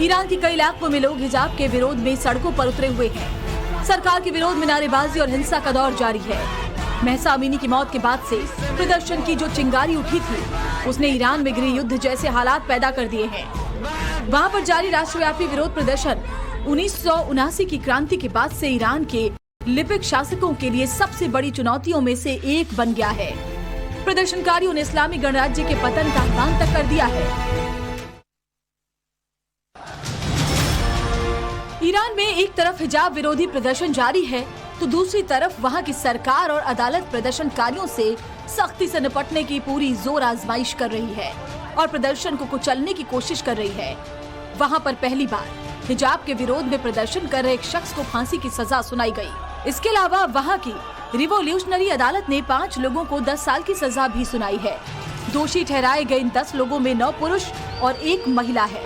Iran के कई इलाकों में लोग हिजाब के विरोध में सड़कों पर उतरे हुए हैं। सरकार के विरोध में नारेबाजी और हिंसा का दौर जारी है। महसा अमीनी की मौत के बाद से प्रदर्शन की जो चिंगारी उठी थी, उसने ईरान में गृह युद्ध जैसे हालात पैदा कर दिए हैं। वहाँ पर जारी राष्ट्रव्यापी विरोध प्रदर्शन 1979 की क्रांति के बाद से ईरान के लिपिक शासकों के लिए सबसे बड़ी चुनौतियों में से एक बन गया है। प्रदर्शनकारियों ने इस्लामी गणराज्य के पतन का आह्वान तक कर दिया है। ईरान में एक तरफ हिजाब विरोधी प्रदर्शन जारी है, तो दूसरी तरफ वहां की सरकार और अदालत प्रदर्शनकारियों से सख्ती से निपटने की पूरी जोर आजमाइश कर रही है और प्रदर्शन को कुचलने की कोशिश कर रही है। वहां पर पहली बार हिजाब के विरोध में प्रदर्शन कर रहे एक शख्स को फांसी की सजा सुनाई गई। इसके अलावा वहां की रिवोल्यूशनरी अदालत ने 5 लोगों को 10 साल की सजा भी सुनाई है। दोषी ठहराए गए इन 10 लोगों में 9 पुरुष और 1 महिला है।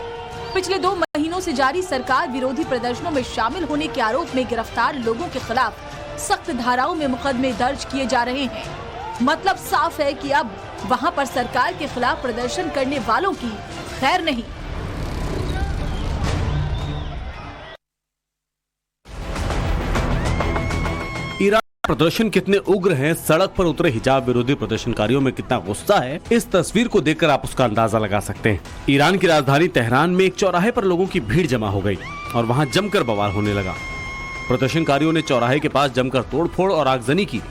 पिछले 2 महीनों से जारी सरकार विरोधी प्रदर्शनों में शामिल होने के आरोप में गिरफ्तार लोगों के खिलाफ सख्त धाराओं में मुकदमे दर्ज किए जा रहे हैं। मतलब साफ है कि अब वहां पर सरकार के खिलाफ प्रदर्शन करने वालों की खैर नहीं। प्रदर्शन कितने उग्र हैं, सड़क पर उतरे हिजाब विरोधी प्रदर्शनकारियों में कितना गुस्सा है, इस तस्वीर को देखकर आप उसका अंदाजा लगा सकते हैं। ईरान की राजधानी तेहरान में एक चौराहे पर लोगों की भीड़ जमा हो गई और वहां जमकर बवाल होने लगा। प्रदर्शनकारियों ने चौराहे के पास जमकर तोड़फोड़ और आगजनी की।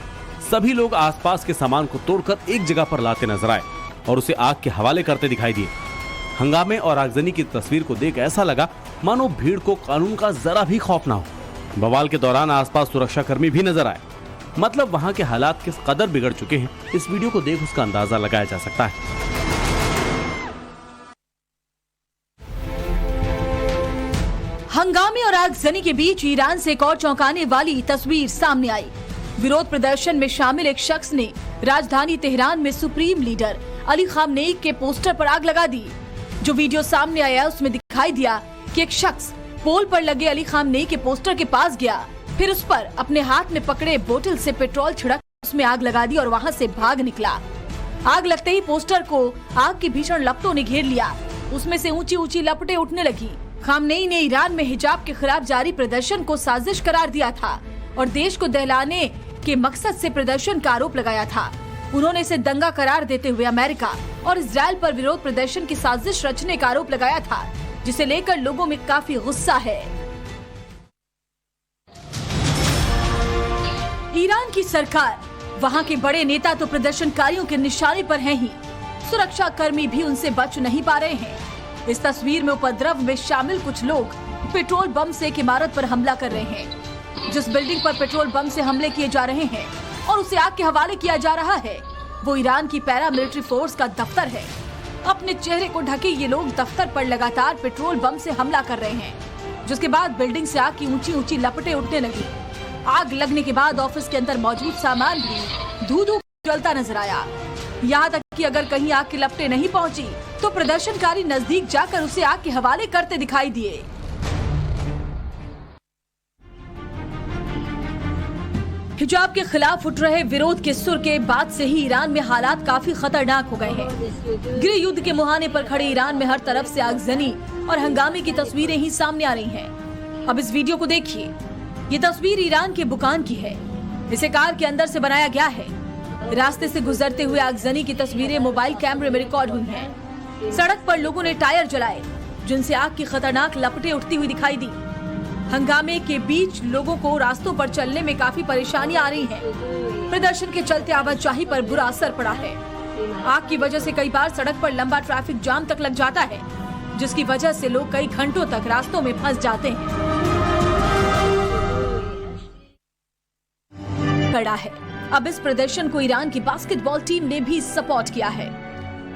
सभी लोग आसपास के सामान को तोड़कर एक जगह पर लाते नजर आए और उसे आग के हवाले करते दिखाई दिए। हंगामे और आगजनी की तस्वीर को देख ऐसा लगा मानो भीड़ को कानून का जरा भी खौफ न हो। बवाल के दौरान आसपास सुरक्षाकर्मी भी नजर आए। मतलब वहां के हालात किस कदर बिगड़ चुके हैं, इस वीडियो को देख उसका अंदाजा लगाया जा सकता है। हंगामे और आगजनी के बीच ईरान से एक और चौंकाने वाली तस्वीर सामने आई। विरोध प्रदर्शन में शामिल एक शख्स ने राजधानी तेहरान में सुप्रीम लीडर अली खामनेई के पोस्टर पर आग लगा दी। जो वीडियो सामने आया उसमें दिखाई दिया कि एक शख्स पोल पर लगे अली खामनेई के पोस्टर के पास गया, फिर उस पर अपने हाथ में पकड़े बोतल से पेट्रोल छिड़क उसमें आग लगा दी और वहां से भाग निकला। आग लगते ही पोस्टर को आग की भीषण लपटों ने घेर लिया। उसमें से ऊंची ऊंची लपटें उठने लगी। खामनेई ने ईरान में हिजाब के खिलाफ जारी प्रदर्शन को साजिश करार दिया था और देश को दहलाने के मकसद से प्रदर्शन का आरोप लगाया था। उन्होंने इसे दंगा करार देते हुए अमेरिका और इजराइल पर विरोध प्रदर्शन की साजिश रचने का आरोप लगाया था, जिसे लेकर लोगों में काफी गुस्सा है। ईरान की सरकार, वहां के बड़े नेता तो प्रदर्शनकारियों के निशाने पर हैं ही, सुरक्षा कर्मी भी उनसे बच नहीं पा रहे हैं। इस तस्वीर में उपद्रव में शामिल कुछ लोग पेट्रोल बम से एक इमारत पर हमला कर रहे हैं। जिस बिल्डिंग पर पेट्रोल बम से हमले किए जा रहे हैं और उसे आग के हवाले किया जा रहा है, वो ईरान की पैरामिलिट्री फोर्स का दफ्तर है। अपने चेहरे को ढके ये लोग दफ्तर पर लगातार पेट्रोल बम से हमला कर रहे हैं, जिसके बाद बिल्डिंग से आग की ऊंची ऊंची लपटें उठने लगी। आग लगने के बाद ऑफिस के अंदर मौजूद सामान भी धू-धू जलता नजर आया। यहाँ तक कि अगर कहीं आग की लपटें नहीं पहुँची तो प्रदर्शनकारी नजदीक जाकर उसे आग के हवाले करते दिखाई दिए। हिजाब के खिलाफ उठ रहे विरोध के सुर के बाद से ही ईरान में हालात काफी खतरनाक हो गए हैं। गृह युद्ध के मुहाने पर खड़े ईरान में हर तरफ से आगजनी और हंगामे की तस्वीरें ही सामने आ रही हैं। अब इस वीडियो को देखिए। ये तस्वीर ईरान के बुकान की है। इसे कार के अंदर से बनाया गया है। रास्ते से गुजरते हुए आगजनी की तस्वीरें मोबाइल कैमरे में रिकॉर्ड हुई हैं। सड़क पर लोगों ने टायर जलाए, जिनसे आग की खतरनाक लपटें उठती हुई दिखाई दी। हंगामे के बीच लोगों को रास्तों पर चलने में काफी परेशानी आ रही है। प्रदर्शन के चलते आवाजाही पर बुरा असर पड़ा है। आग की वजह से कई बार सड़क पर लंबा ट्रैफिक जाम तक लग जाता है, जिसकी वजह से लोग कई घंटों तक रास्तों में फंस जाते हैं। पड़ा है। अब इस प्रदर्शन को ईरान की बास्केटबॉल टीम ने भी सपोर्ट किया है।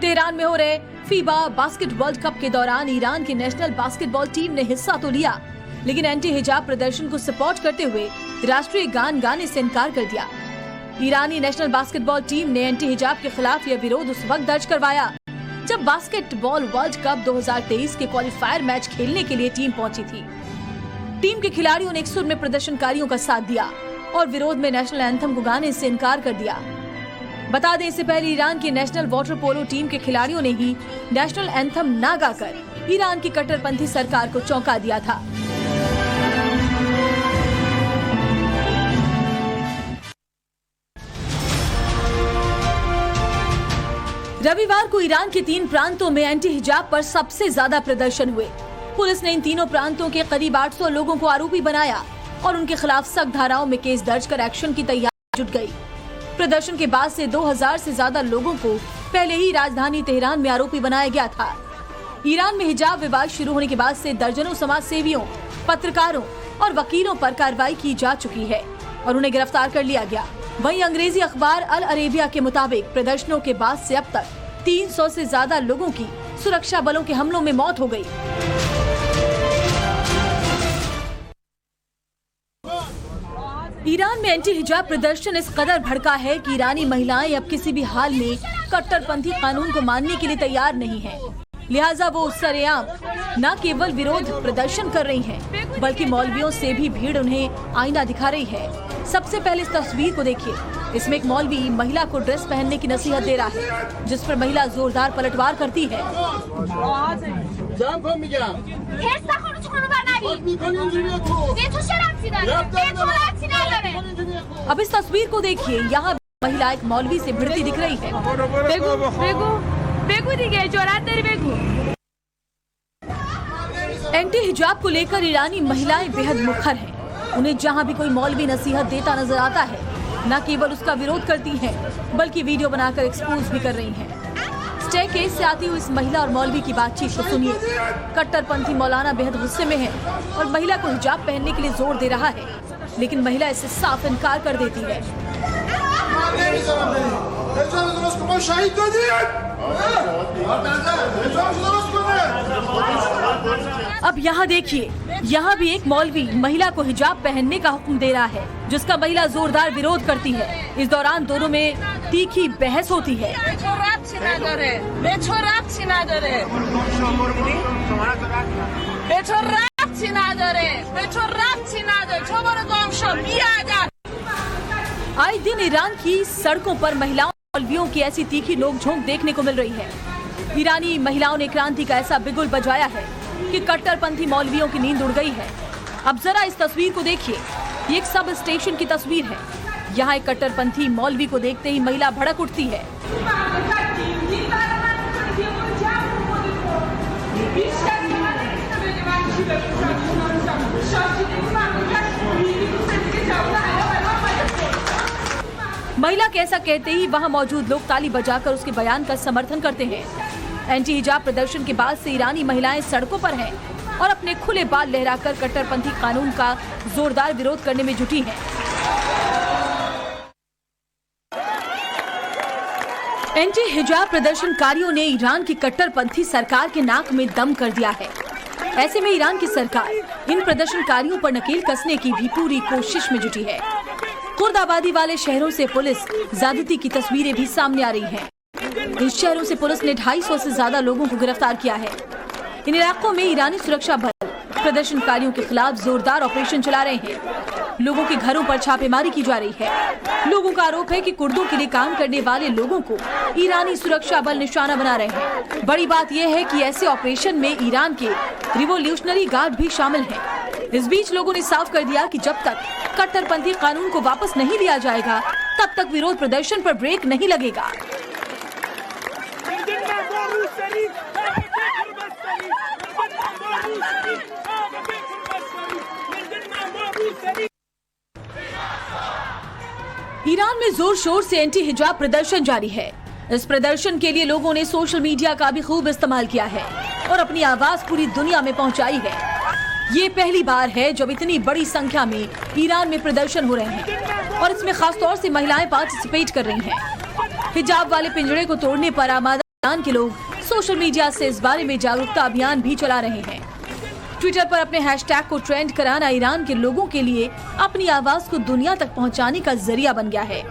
तेहरान में हो रहे फीबा बास्केट वर्ल्ड कप के दौरान ईरान की नेशनल बास्केटबॉल टीम ने हिस्सा तो लिया, लेकिन एंटी हिजाब प्रदर्शन को सपोर्ट करते हुए राष्ट्रीय गान गाने से इनकार कर दिया। ईरानी नेशनल बास्केटबॉल टीम ने एंटी हिजाब के खिलाफ यह विरोध उस वक्त दर्ज करवाया जब बास्केटबॉल वर्ल्ड कप 2023 के क्वालिफायर मैच खेलने के लिए टीम पहुंची थी। टीम के खिलाड़ियों ने एक सुर में प्रदर्शनकारियों का साथ दिया और विरोध में नेशनल एंथम को गाने से इनकार कर दिया। बता दें, इससे पहले ईरान की नेशनल वाटर पोलो टीम के खिलाड़ियों ने ही नेशनल एंथम ना गाकर ईरान की कट्टरपंथी सरकार को चौंका दिया था। रविवार को ईरान के 3 प्रांतों में एंटी हिजाब पर सबसे ज्यादा प्रदर्शन हुए। पुलिस ने इन तीनों प्रांतों के करीब 800 लोगों को आरोपी बनाया और उनके खिलाफ सख्त धाराओं में केस दर्ज कर एक्शन की तैयारी जुट गई। प्रदर्शन के बाद से 2000 से ज्यादा लोगों को पहले ही राजधानी तेहरान में आरोपी बनाया गया था। ईरान में हिजाब विवाद शुरू होने के बाद से दर्जनों समाज सेवियों, पत्रकारों और वकीलों पर कार्रवाई की जा चुकी है और उन्हें गिरफ्तार कर लिया गया। वहीं अंग्रेजी अखबार अल अरेबिया के मुताबिक प्रदर्शनों के बाद से अब तक 300 से ज्यादा लोगों की सुरक्षा बलों के हमलों में मौत हो गई। ईरान में एंटी हिजाब प्रदर्शन इस कदर भड़का है कि ईरानी महिलाएं अब किसी भी हाल में कट्टरपंथी कानून को मानने के लिए तैयार नहीं हैं। लिहाजा वो सरेआम न केवल विरोध प्रदर्शन कर रही हैं, बल्कि मौलवियों से भी भीड़ उन्हें आईना दिखा रही है। सबसे पहले इस तस्वीर को देखिए। इसमें एक मौलवी महिला को ड्रेस पहनने की नसीहत दे रहा है, जिस पर महिला जोरदार पलटवार करती है। अब इस तस्वीर को देखिए। यहाँ महिला एक मौलवी से भिड़ती दिख रही है। एंटी हिजाब को लेकर ईरानी महिलाएं बेहद मुखर हैं। उन्हें जहां भी कोई मौलवी नसीहत देता नजर आता है, न केवल उसका विरोध करती हैं, बल्कि वीडियो बनाकर एक्सपोज भी कर रही हैं। स्टेयरकेस से आती हुई इस महिला और मौलवी की बातचीत को सुनिए। कट्टरपंथी मौलाना बेहद गुस्से में है और महिला को हिजाब पहनने के लिए जोर दे रहा है, लेकिन महिला इससे साफ इनकार कर देती है। अब यहाँ देखिए, यहाँ भी एक मौलवी महिला को हिजाब पहनने का हुक्म दे रहा है, जिसका महिला जोरदार विरोध करती है। इस दौरान दोनों में तीखी बहस होती है। आए दिन ईरान की सड़कों पर महिलाओं और मौलवियों की ऐसी तीखी नोकझोंक देखने को मिल रही है। ईरानी महिलाओं ने क्रांति का ऐसा बिगुल बजाया है कि कट्टरपंथी मौलवियों की नींद उड़ गई है। अब जरा इस तस्वीर को देखिए। ये एक सब स्टेशन की तस्वीर है। यहाँ एक कट्टरपंथी मौलवी को देखते ही महिला भड़क उठती है। महिला के ऐसा कहते ही वहां मौजूद लोग ताली बजाकर उसके बयान का समर्थन करते हैं। एंटी हिजाब प्रदर्शन के बाद से ईरानी महिलाएं सड़कों पर हैं और अपने खुले बाल लहराकर कट्टरपंथी कानून का जोरदार विरोध करने में जुटी हैं। एंटी हिजाब प्रदर्शनकारियों ने ईरान की कट्टरपंथी सरकार के नाक में दम कर दिया है। ऐसे में ईरान की सरकार इन प्रदर्शनकारियों पर नकेल कसने की भी पूरी कोशिश में जुटी है। कुर्द आबादी वाले शहरों से पुलिस ज्यादती की तस्वीरें भी सामने आ रही हैं। इन शहरों से पुलिस ने 250 से ज्यादा लोगों को गिरफ्तार किया है। इन इलाकों में ईरानी सुरक्षा बल प्रदर्शनकारियों के खिलाफ जोरदार ऑपरेशन चला रहे हैं। लोगों के घरों पर छापेमारी की जा रही है। लोगों का आरोप है कि कुर्दों के लिए काम करने वाले लोगों को ईरानी सुरक्षा बल निशाना बना रहे हैं। बड़ी बात यह है कि ऐसे ऑपरेशन में ईरान के रिवोल्यूशनरी गार्ड भी शामिल हैं। इस बीच लोगों ने साफ कर दिया कि जब तक कट्टरपंथी कानून को वापस नहीं लिया जाएगा, तब तक विरोध प्रदर्शन पर ब्रेक नहीं लगेगा। ईरान में जोर शोर से एंटी हिजाब प्रदर्शन जारी है। इस प्रदर्शन के लिए लोगों ने सोशल मीडिया का भी खूब इस्तेमाल किया है और अपनी आवाज पूरी दुनिया में पहुंचाई है। ये पहली बार है जब इतनी बड़ी संख्या में ईरान में प्रदर्शन हो रहे हैं और इसमें खासतौर से महिलाएं पार्टिसिपेट कर रही हैं। हिजाब वाले पिंजरे को तोड़ने पर आमादा ईरान के लोग सोशल मीडिया से इस बारे में जागरूकता अभियान भी चला रहे हैं। ट्विटर पर अपने हैशटैग को ट्रेंड कराना ईरान के लोगों के लिए अपनी आवाज को दुनिया तक पहुंचाने का जरिया बन गया है।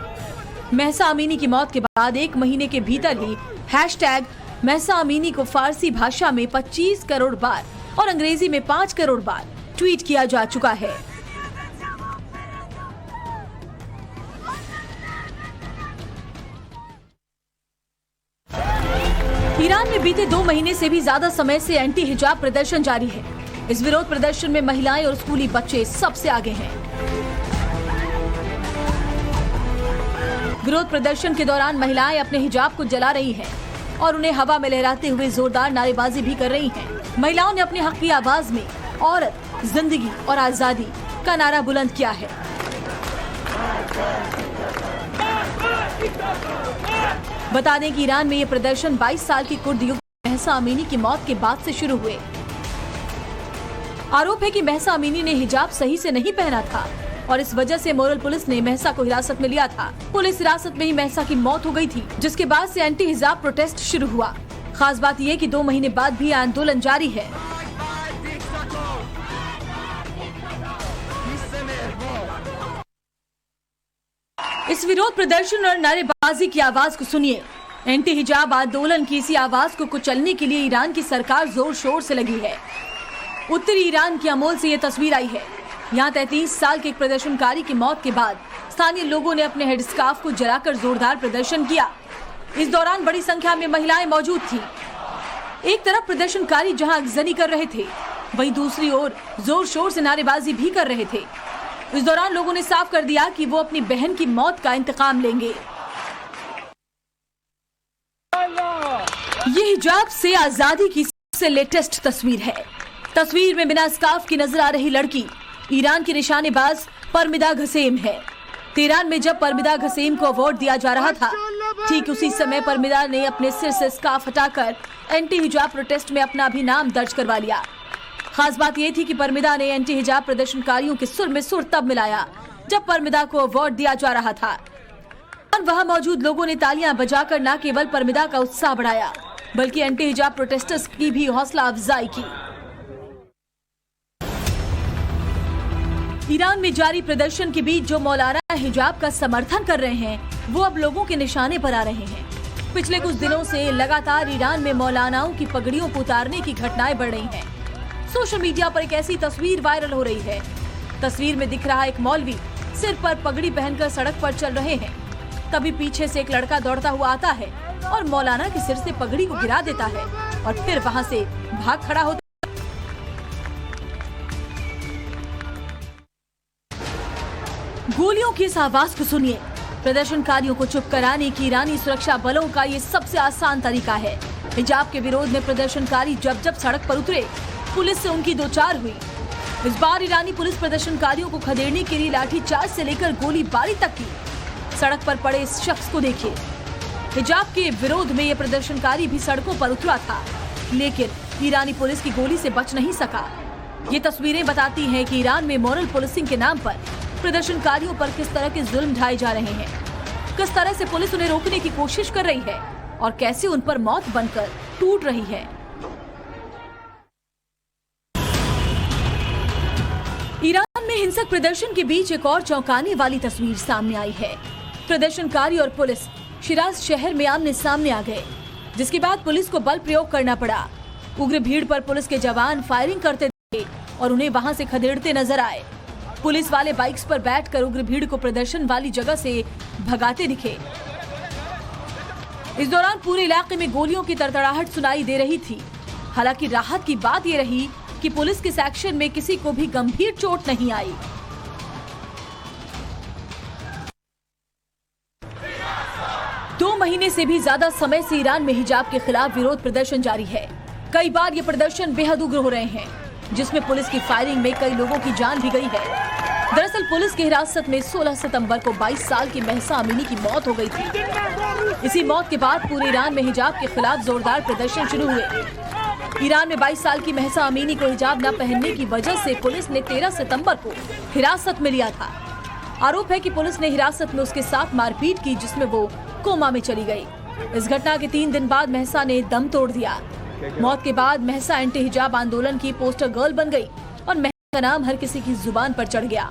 महसा अमीनी की मौत के बाद 1 महीने के भीतर ही हैशटैग महसा अमीनी को फारसी भाषा में 25 करोड़ बार और अंग्रेजी में 5 करोड़ बार ट्वीट किया जा चुका है। ईरान में बीते 2 महीने से भी ज्यादा समय से एंटी हिजाब प्रदर्शन जारी है। इस विरोध प्रदर्शन में महिलाएं और स्कूली बच्चे सबसे आगे हैं। विरोध प्रदर्शन के दौरान महिलाएं अपने हिजाब को जला रही हैं और उन्हें हवा में लहराते हुए जोरदार नारेबाजी भी कर रही हैं। महिलाओं ने अपनी हक की आवाज में औरत, जिंदगी और आजादी का नारा बुलंद किया है। बता दें कि ईरान में ये प्रदर्शन 22 साल की कुर्द युवती महसा अमीनी की मौत के बाद से शुरू हुए। आरोप है कि महसा अमीनी ने हिजाब सही से नहीं पहना था और इस वजह से मोरल पुलिस ने महसा को हिरासत में लिया था। पुलिस हिरासत में ही महसा की मौत हो गई थी, जिसके बाद से एंटी हिजाब प्रोटेस्ट शुरू हुआ। खास बात यह कि 2 महीने बाद भी आंदोलन जारी है। इस विरोध प्रदर्शन और नारेबाजी की आवाज को सुनिए। एंटी हिजाब आंदोलन की इसी आवाज को कुचलने के लिए ईरान की सरकार जोर शोर से लगी है। उत्तरी ईरान की अमोल से ये तस्वीर आई है। यहाँ 33 साल के एक प्रदर्शनकारी की मौत के बाद स्थानीय लोगों ने अपने हेडस्कार्फ को जलाकर जोरदार प्रदर्शन किया। इस दौरान बड़ी संख्या में महिलाएं मौजूद थीं। एक तरफ प्रदर्शनकारी जहां अगजनी कर रहे थे, वहीं दूसरी ओर जोर शोर से नारेबाजी भी कर रहे थे। इस दौरान लोगों ने साफ कर दिया कि वो अपनी बहन की मौत का इंतकाम लेंगे। ये हिजाब से आजादी की सबसे लेटेस्ट तस्वीर है। तस्वीर में बिना स्कार्फ की नजर आ रही लड़की ईरान की निशानेबाज परमिदा घसेम है। तेहरान में जब परमिदा घसेम को अवार्ड दिया जा रहा था, ठीक उसी समय परमिदा ने अपने सिर से स्कार्फ हटाकर एंटी हिजाब प्रोटेस्ट में अपना भी नाम दर्ज करवा लिया। खास बात यह थी कि परमिदा ने एंटी हिजाब प्रदर्शनकारियों के सुर में सुर तब मिलाया जब परमिदा को अवार्ड दिया जा रहा था और वहां मौजूद लोगों ने तालियां बजाकर न केवल परमिदा का उत्साह बढ़ाया, बल्कि एंटी हिजाब प्रोटेस्टर्स की भी हौसला अफजाई की। ईरान में जारी प्रदर्शन के बीच जो मौलाना हिजाब का समर्थन कर रहे हैं, वो अब लोगों के निशाने पर आ रहे हैं। पिछले कुछ दिनों से लगातार ईरान में मौलानाओं की पगड़ियों को उतारने की घटनाएं बढ़ रही हैं। सोशल मीडिया पर एक ऐसी तस्वीर वायरल हो रही है। तस्वीर में दिख रहा एक मौलवी सिर पर पगड़ी पहनकर सड़क पर चल रहे हैं। तभी पीछे से एक लड़का दौड़ता हुआ आता है और मौलाना के सिर से पगड़ी को गिरा देता है और फिर वहां से भाग खड़ा होता है। गोलियों की इस आवाज को सुनिए। प्रदर्शनकारियों को चुप कराने की ईरानी सुरक्षा बलों का ये सबसे आसान तरीका है। हिजाब के विरोध में प्रदर्शनकारी जब जब सड़क पर उतरे, पुलिस से उनकी दो चार हुई। इस बार ईरानी पुलिस प्रदर्शनकारियों को खदेड़ने के लिए लाठीचार्ज से लेकर गोलीबारी तक की। सड़क पर पड़े इस शख्स को देखिए। हिजाब के विरोध में ये प्रदर्शनकारी भी सड़कों पर उतरा था, लेकिन ईरानी पुलिस की गोली से बच नहीं सका। ये तस्वीरें बताती हैं कि ईरान में मॉरल पुलिसिंग के नाम पर प्रदर्शनकारियों पर किस तरह के जुल्म ढाए जा रहे हैं, किस तरह से पुलिस उन्हें रोकने की कोशिश कर रही है और कैसे उन पर मौत बनकर टूट रही है। ईरान में हिंसक प्रदर्शन के बीच एक और चौंकाने वाली तस्वीर सामने आई है। प्रदर्शनकारी और पुलिस शिराज शहर में आमने सामने आ गए, जिसके बाद पुलिस को बल प्रयोग करना पड़ा। उग्र भीड़ पर पुलिस के जवान फायरिंग करते थे और उन्हें वहां से खदेड़ते नजर आए। पुलिस वाले बाइक्स पर बैठकर उग्र भीड़ को प्रदर्शन वाली जगह से भगाते दिखे। इस दौरान पूरे इलाके में गोलियों की तड़तड़ाहट सुनाई दे रही थी। हालांकि राहत की बात यह रही कि पुलिस के सेक्शन में किसी को भी गंभीर चोट नहीं आई। दो महीने से भी ज्यादा समय से ईरान में हिजाब के खिलाफ विरोध प्रदर्शन जारी है। कई बार ये प्रदर्शन बेहद उग्र हो रहे हैं, जिसमें पुलिस की फायरिंग में कई लोगों की जान भी गई है। दरअसल पुलिस की हिरासत में 16 सितंबर को 22 साल की महसा अमीनी की मौत हो गई थी। इसी मौत के बाद पूरे ईरान में हिजाब के खिलाफ जोरदार प्रदर्शन शुरू हुए। ईरान में 22 साल की महसा अमीनी को हिजाब न पहनने की वजह से पुलिस ने 13 सितंबर को हिरासत में लिया था। आरोप है कि पुलिस ने हिरासत में उसके साथ मारपीट की, जिसमें वो कोमा में चली गई। इस घटना के 3 दिन बाद महसा ने दम तोड़ दिया। मौत के बाद महसा एंटी हिजाब आंदोलन की पोस्टर गर्ल बन गई और महसा का नाम हर किसी की जुबान पर चढ़ गया।